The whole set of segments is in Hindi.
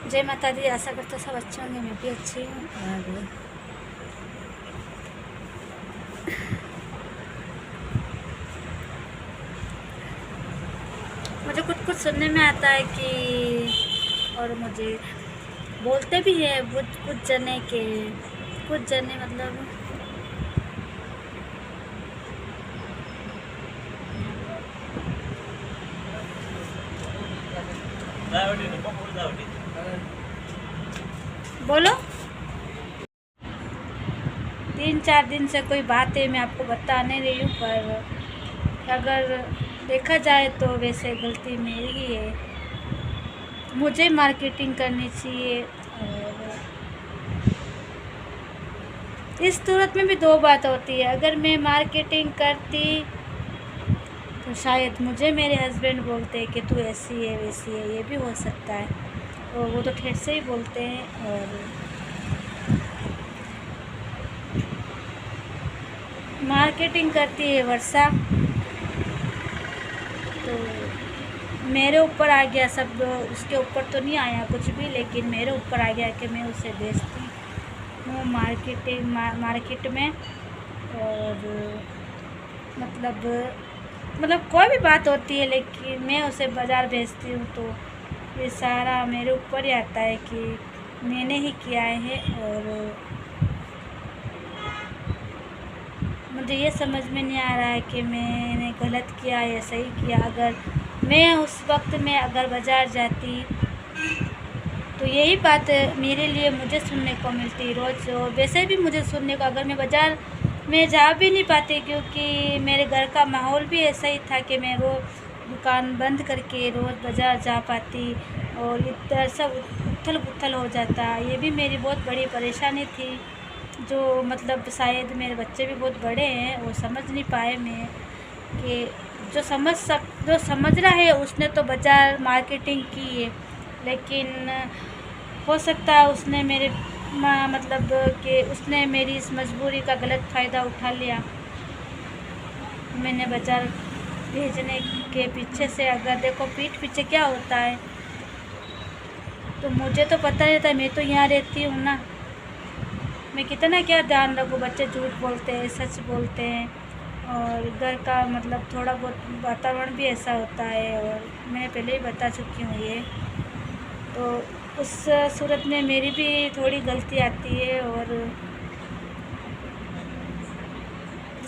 जय माता दी। आशा करते सब अच्छे होंगे, मैं भी अच्छी हूँ। और मुझे कुछ कुछ सुनने में आता है कि, और मुझे बोलते भी है कुछ जने के, कुछ जने मतलब बोलो। 3-4 दिन से कोई बात है, मैं आपको बता नहीं रही हूँ, पर अगर देखा जाए तो वैसे गलती मेरी ही है। मुझे मार्केटिंग करनी चाहिए। और इस सूरत में भी दो बात होती है, अगर मैं मार्केटिंग करती तो शायद मुझे मेरे हस्बैंड बोलते कि तू ऐसी है वैसी है, ये भी हो सकता है। और वो तो ठेठ से ही बोलते हैं। और मार्केटिंग करती है वर्षा, तो मेरे ऊपर आ गया सब। उसके ऊपर तो नहीं आया कुछ भी, लेकिन मेरे ऊपर आ गया कि मैं उसे बेचती हूँ मार्केट में। और मतलब कोई भी बात होती है, लेकिन मैं उसे बाज़ार भेजती हूँ, तो ये सारा मेरे ऊपर ही आता है कि मैंने ही किया है। और मुझे ये समझ में नहीं आ रहा है कि मैंने गलत किया या सही किया। अगर मैं उस वक्त में अगर बाज़ार जाती तो यही बात मेरे लिए मुझे सुनने को मिलती रोज़। और वैसे भी मुझे सुनने को, अगर मैं बाज़ार में जा भी नहीं पाती, क्योंकि मेरे घर का माहौल भी ऐसा ही था कि मैं रोज़ दुकान बंद करके रोज़ बाज़ार जा पाती, और इतना सब उथल पुथल हो जाता। ये भी मेरी बहुत बड़ी परेशानी थी, जो मतलब शायद मेरे बच्चे भी बहुत बड़े हैं, वो समझ नहीं पाए मैं कि जो समझ रहा है उसने तो बाज़ार मार्केटिंग की है, लेकिन हो सकता है उसने मेरे मतलब कि उसने मेरी इस मजबूरी का गलत फ़ायदा उठा लिया। मैंने बाज़ार भेजने के पीछे से, अगर देखो पीठ पीछे क्या होता है, तो मुझे तो पता नहीं था। मैं तो यहाँ रहती हूँ ना, मैं कितना क्या ध्यान रखूँ। बच्चे झूठ बोलते हैं, सच बोलते हैं, और घर का मतलब थोड़ा बहुत वातावरण भी ऐसा होता है, और मैं पहले ही बता चुकी हूँ ये। तो उस सूरत में मेरी भी थोड़ी गलती आती है, और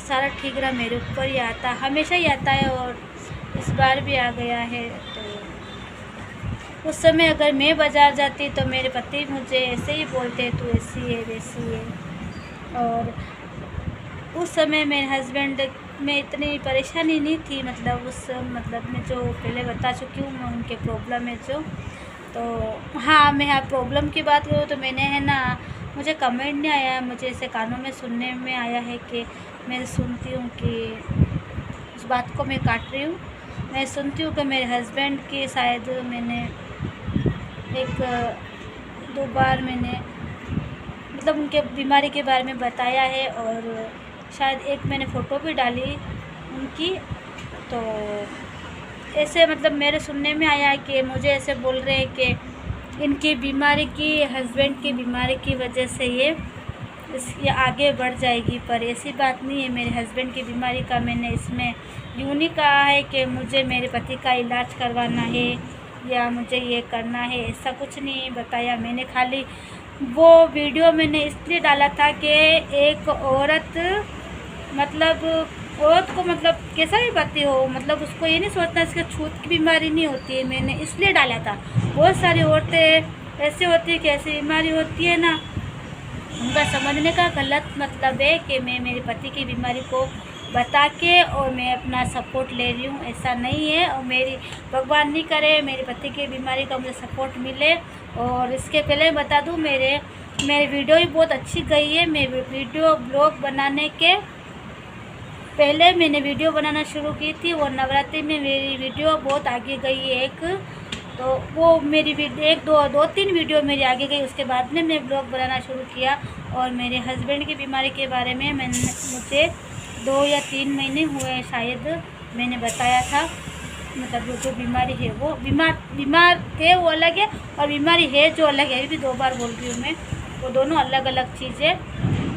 सारा ठीक रहा मेरे ऊपर ही आता, हमेशा ही आता है, और इस बार भी आ गया है। तो उस समय अगर मैं बाज़ार जाती तो मेरे पति मुझे ऐसे ही बोलते, तू ऐसी है वैसी है। और उस समय मेरे हस्बैंड में इतनी परेशानी नहीं थी, मतलब उस मतलब में जो पहले बता चुकी हूँ मैं उनके प्रॉब्लम है जो। तो हाँ, मैं हाँ प्रॉब्लम की बात करूँ तो मैंने है ना, मुझे कमेंट नहीं आया, मुझे ऐसे कानों में सुनने में आया है कि मैं सुनती हूँ कि उस बात को मैं काट रही हूँ। मैं सुनती हूँ कि मेरे हस्बैंड की शायद मैंने 1-2 बार मैंने मतलब उनके बीमारी के बारे में बताया है, और शायद एक मैंने फ़ोटो भी डाली उनकी। तो ऐसे मतलब मेरे सुनने में आया है कि मुझे ऐसे बोल रहे हैं कि इनकी बीमारी की, हस्बैंड की बीमारी की वजह से ये आगे बढ़ जाएगी, पर ऐसी बात नहीं है। मेरे हस्बैंड की बीमारी का मैंने इसमें यूँ नहीं कहा है कि मुझे मेरे पति का इलाज करवाना है या मुझे ये करना है, ऐसा कुछ नहीं बताया मैंने। खाली वो वीडियो मैंने इसलिए डाला था कि एक औरत मतलब औरत को मतलब कैसा भी पति हो, मतलब उसको ये नहीं सोचना इसके छूत की बीमारी नहीं होती है, मैंने इसलिए डाला था। बहुत सारी औरतें ऐसी होती है कि ऐसी बीमारी होती है ना, उनका समझने का गलत मतलब है कि मैं मेरे पति की बीमारी को बता के और मैं अपना सपोर्ट ले रही हूँ, ऐसा नहीं है। और मेरी भगवान नहीं करे मेरे पति की बीमारी का मुझे सपोर्ट मिले। और इसके पहले बता दूँ, मेरे वीडियो भी बहुत अच्छी गई है। मैं वीडियो ब्लॉग बनाने के पहले मैंने वीडियो बनाना शुरू की थी, और नवरात्रि में मेरी वीडियो बहुत आगे गई है तो वो मेरी वीडियो 2-3 वीडियो मेरी आगे गई। उसके बाद में मैं ब्लॉग बनाना शुरू किया, और मेरे हस्बैंड की बीमारी के बारे में मुझे 2 या 3 महीने हुए शायद मैंने बताया था। मतलब जो बीमारी है वो बीमार थे वो अलग है, और बीमारी है जो अलग है, ये भी 2 बार बोल रही हूँ मैं, वो दोनों अलग अलग चीज़ है।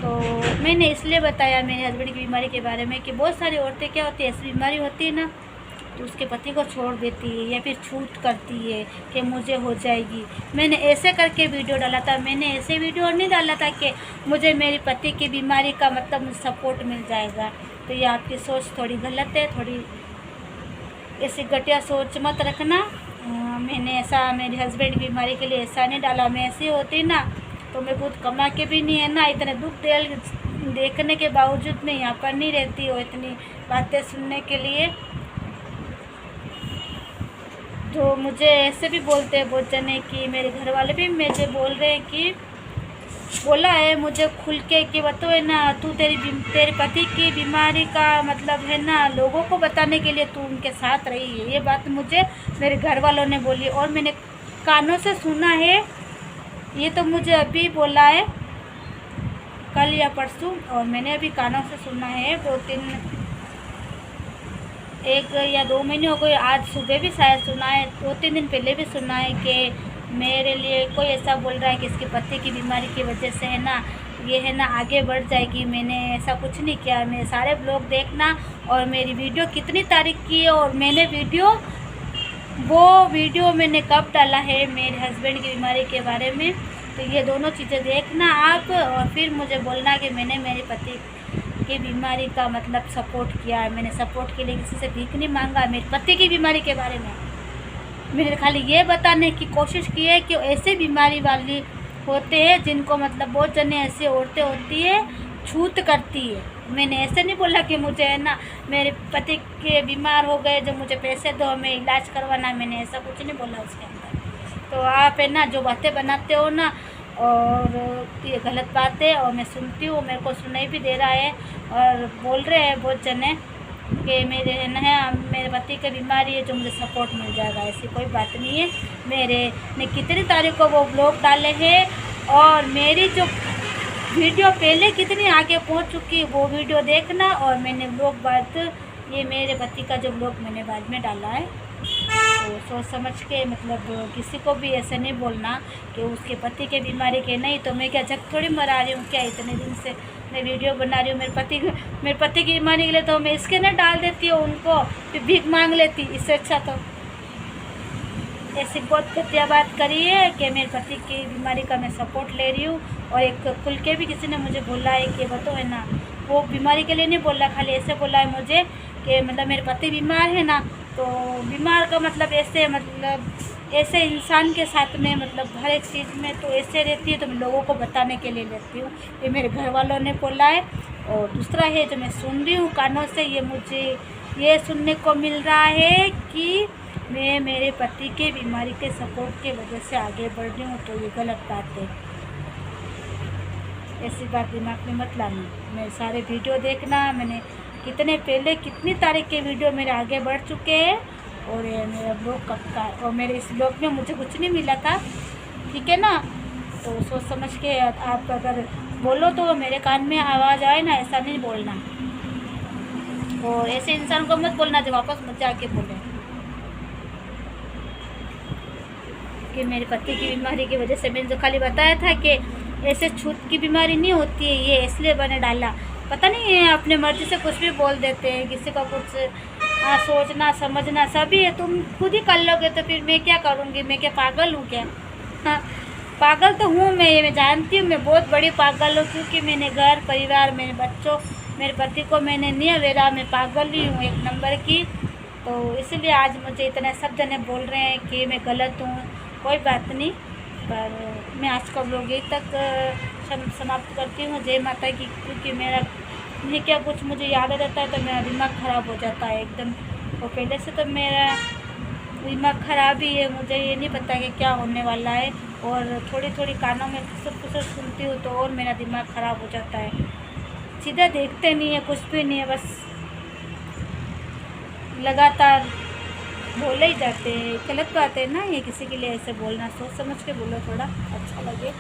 तो मैंने इसलिए बताया मेरे हस्बैंड की बीमारी के बारे में कि बहुत सारी औरतें क्या होती है, ऐसी बीमारी होती है ना, तो उसके पति को छोड़ देती है या फिर छूट करती है कि मुझे हो जाएगी। मैंने ऐसे करके वीडियो डाला था, मैंने ऐसे वीडियो नहीं डाला था कि मुझे मेरे पति की बीमारी का मतलब मुझे सपोर्ट मिल जाएगा। तो ये आपकी सोच थोड़ी गलत है, थोड़ी ऐसी घटिया सोच मत रखना। मैंने ऐसा मेरे हस्बैंड की बीमारी के लिए ऐसा नहीं डाला। मैं ऐसी होती ना तो मैं खुद कमा के भी नहीं है ना, इतने दुख देखने के बावजूद मैं यहाँ पर नहीं रहती हूँ इतनी बातें सुनने के लिए। तो मुझे ऐसे भी बोलते हैं बहुत जने कि मेरे घर वाले भी मुझे बोल रहे हैं कि बोला है मुझे खुल के कि वो तो है ना, तू तेरे पति की बीमारी का मतलब है ना लोगों को बताने के लिए तू उनके साथ रही है। ये बात मुझे मेरे घर वालों ने बोली और मैंने कानों से सुना है। ये तो मुझे अभी बोला है कल या परसों, और मैंने अभी कानों से सुना है 1 या 2 महीने हो गए। आज सुबह भी शायद सुना है, 2-3 दिन पहले भी सुना है कि मेरे लिए कोई ऐसा बोल रहा है कि इसके पति की बीमारी की वजह से है ना ये है ना आगे बढ़ जाएगी। मैंने ऐसा कुछ नहीं किया। मेरे सारे ब्लॉग देखना और मेरी वीडियो कितनी तारीफ की है, और मैंने वो वीडियो मैंने कब डाला है मेरे हस्बैंड की बीमारी के बारे में। तो ये दोनों चीज़ें देखना आप, और फिर मुझे बोलना कि मैंने मेरे पति की बीमारी का मतलब सपोर्ट किया है। मैंने सपोर्ट के लिए किसी से भीख नहीं मांगा। मेरे पति की बीमारी के बारे में मैंने खाली ये बताने की कोशिश की है कि ऐसे बीमारी वाली होते हैं जिनको मतलब बहुत जने ऐसी औरतें होती है छूत करती है। मैंने ऐसे नहीं बोला कि मुझे है ना मेरे पति के बीमार हो गए जो मुझे पैसे दो हमें इलाज करवाना, मैंने ऐसा कुछ नहीं बोला उसके अंदर। तो आप है ना जो बातें बनाते हो ना, और ये गलत बात है और मैं सुनती हूँ, मेरे को सुनाई भी दे रहा है और बोल रहे हैं बहुत जने कि मेरे पति की बीमारी है जो मुझे सपोर्ट मिल जाएगा। ऐसी कोई बात नहीं है। ने कितनी तारीख को वो ब्लॉग डाले हैं और मेरी जो वीडियो पहले कितनी आगे पहुंच चुकी है वो वीडियो देखना, और मैंने ब्लॉग बाद ये मेरे पति का जो ब्लॉग मैंने बाद में डाला है। तो सोच समझ के मतलब किसी को भी ऐसे नहीं बोलना कि उसके पति के बीमारी के नहीं। तो मैं क्या जग थोड़ी मरा रही हूँ क्या, इतने दिन से मैं वीडियो बना रही हूँ मेरे पति की बीमारी के लिए, तो मैं इसके ना डाल देती हूँ उनको, फिर भीख मांग लेती। इससे अच्छा तो ऐसी बहुत घटिया बात करी है कि मेरे पति की बीमारी का मैं सपोर्ट ले रही हूँ। और एक खुल के भी किसी ने मुझे बोला है कि वो तो है ना वो बीमारी के लिए नहीं बोला, खाली ऐसे बोला है मुझे कि मतलब मेरे पति बीमार है ना, तो बीमार का मतलब ऐसे इंसान के साथ में मतलब हर एक चीज़ में तो ऐसे रहती है, तो मैं लोगों को बताने के लिए लेती हूँ। ये मेरे घर वालों ने बोला है। और दूसरा है जो मैं सुन रही हूँ कानों से, ये मुझे ये सुनने को मिल रहा है कि मैं मेरे पति के बीमारी के सपोर्ट के वजह से आगे बढ़ रही हूँ, तो ये गलत बात है। ऐसी बात दिमाग में मत लाना। मेरे सारे वीडियो देखना, मैंने कितनी तारीख के वीडियो मेरे आगे बढ़ चुके हैं, और ये मेरा ब्लॉग कब का, और मेरे इस ब्लॉग में मुझे कुछ नहीं मिला था, ठीक है ना। तो सोच समझ के आप अगर बोलो तो मेरे कान में आवाज़ आए ना, ऐसा नहीं बोलना। और ऐसे इंसान को मत बोलना जो वापस मुझे आके बोले कि मेरे पति की बीमारी की वजह से। मैंने जो खाली बताया था कि ऐसे छूत की बीमारी नहीं होती है, ये इसलिए मैंने डाला। पता नहीं है अपने मर्जी से कुछ भी बोल देते हैं, किसी का कुछ सोचना समझना सभी है। तुम खुद ही कर लोगे तो फिर मैं क्या करूँगी? मैं क्या पागल हूँ क्या? हाँ, पागल तो हूँ मैं जानती हूँ, मैं बहुत बड़ी पागल हूँ, क्योंकि मैंने घर परिवार मेरे बच्चों मेरे पति को मैंने नहीं अवेरा, मैं पागल ही हूँ 1 नंबर की। तो इसलिए आज मुझे इतने सब जने बोल रहे हैं कि मैं गलत हूँ। कोई बात नहीं, पर मैं आज का ब्लॉग यहीं तक समाप्त करती हूँ। जय माता की, क्योंकि मैं क्या कुछ मुझे याद आ जाता है तो मेरा दिमाग ख़राब हो जाता है एकदम। और पहले से तो मेरा दिमाग ख़राब ही है, मुझे ये नहीं पता कि क्या होने वाला है। और थोड़ी कानों में कुछ सुनती हूँ तो और मेरा दिमाग ख़राब हो जाता है। सीधा देखते नहीं है, कुछ भी नहीं है, बस लगातार बोले ही जाते हैं। गलत बात है ना ये, किसी के लिए ऐसे बोलना। सोच समझ के बोलो, थोड़ा अच्छा लगे।